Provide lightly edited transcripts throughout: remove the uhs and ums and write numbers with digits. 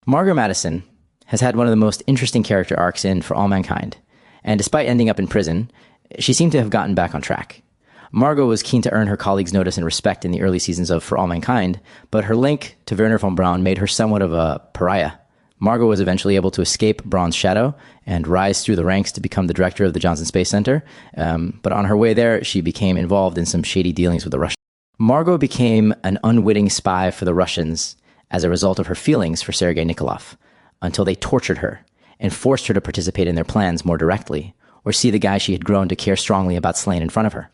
Margo Madison has had one of the most interesting character arcs in For All Mankind, and despite ending up in prison, she seemed to have gotten back on track. Margo was keen to earn her colleagues' notice and respect in the early seasons of For All Mankind, but her link to Werner von Braun made her somewhat of a pariah. Margo was eventually able to escape Braun's shadow and rise through the ranks to become the director of the Johnson Space Center, but on her way there, she became involved in some shady dealings with the Russians. Margo became an unwitting spy for the Russians as a result of her feelings for Sergei Nikolov, until they tortured her and forced her to participate in their plans more directly, or see the guy she had grown to care strongly about slaying in front of her.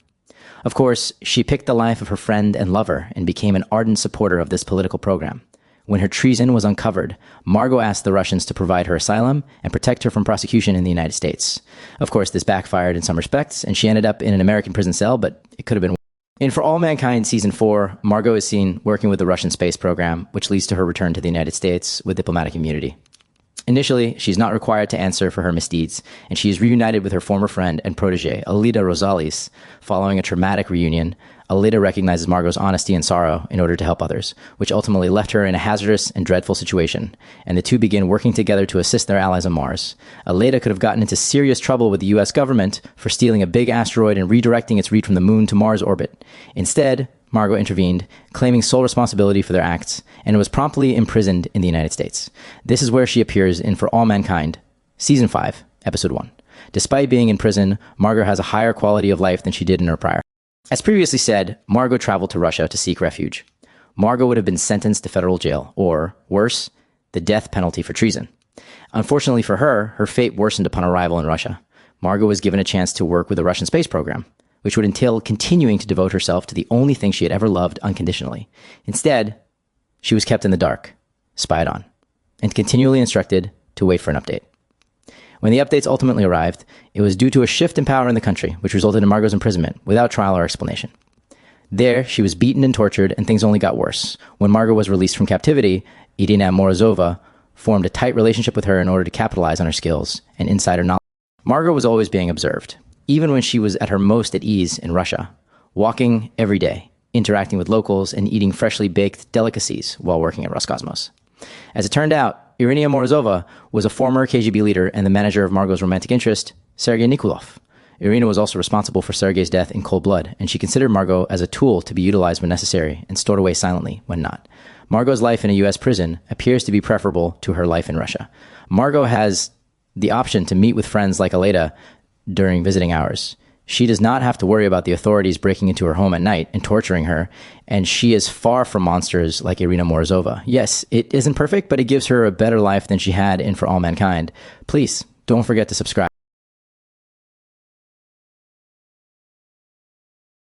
Of course, she picked the life of her friend and lover and became an ardent supporter of this political program. When her treason was uncovered, Margo asked the Russians to provide her asylum and protect her from prosecution in the United States. Of course, this backfired in some respects, and she ended up in an American prison cell, but it could have been. In For All Mankind Season 4, Margo is seen working with the Russian space program, which leads to her return to the United States with diplomatic immunity. Initially, she's not required to answer for her misdeeds, and she is reunited with her former friend and protege, Alida Rosales. Following a traumatic reunion, Alida recognizes Margo's honesty and sorrow in order to help others, which ultimately left her in a hazardous and dreadful situation, and the two begin working together to assist their allies on Mars. Alida could have gotten into serious trouble with the US government for stealing a big asteroid and redirecting its route from the moon to Mars orbit. Instead, Margo intervened, claiming sole responsibility for their acts, and was promptly imprisoned in the United States. This is where she appears in For All Mankind, Season 5, Episode 1. Despite being in prison, Margo has a higher quality of life than she did in her prior. As previously said, Margo traveled to Russia to seek refuge. Margo would have been sentenced to federal jail, or, worse, the death penalty for treason. Unfortunately for her, her fate worsened upon arrival in Russia. Margo was given a chance to work with the Russian space program, which would entail continuing to devote herself to the only thing she had ever loved unconditionally. Instead, she was kept in the dark, spied on, and continually instructed to wait for an update. When the updates ultimately arrived, it was due to a shift in power in the country, which resulted in Margo's imprisonment without trial or explanation. There, she was beaten and tortured, and things only got worse. When Margo was released from captivity, Irina Morozova formed a tight relationship with her in order to capitalize on her skills and insider knowledge. Margo was always being observed, even when she was at her most at ease in Russia, walking every day, interacting with locals, and eating freshly baked delicacies while working at Roscosmos. As it turned out, Irina Morozova was a former KGB leader and the manager of Margo's romantic interest, Sergei Nikolov. Irina was also responsible for Sergei's death in cold blood, and she considered Margo as a tool to be utilized when necessary and stored away silently when not. Margo's life in a U.S. prison appears to be preferable to her life in Russia. Margo has the option to meet with friends like Aleda during visiting hours. She does not have to worry about the authorities breaking into her home at night and torturing her, and she is far from monsters like Irina Morozova. Yes, it isn't perfect, but it gives her a better life than she had in For All Mankind. Please, don't forget to subscribe.